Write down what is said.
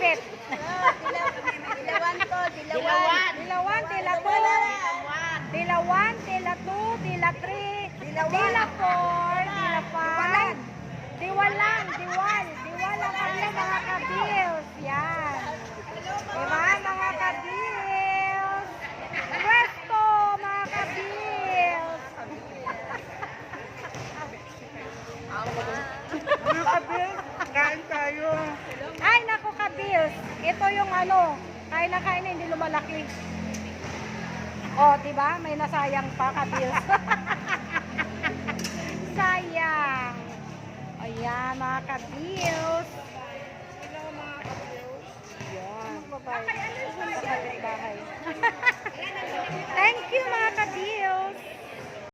Pet. Dilawan to, dilawan. Dilawan, dila 2, dilawan, dila 2, dila 3, dila 4, dila 5, diwalan, diwal ang kanya mga kabils. Yan. Diba mga kabils? Pwesto mga kabils. Mga kabils, kain tayo. Ay, naku kabils. Ito yung ano, kain na kain na hindi lumalaki. O, diba? May nasayang pa kabils. Sayang. Ayan, mga kabils. Hello mga kabils. Ayan. Bahay. Thank you, mga kabils.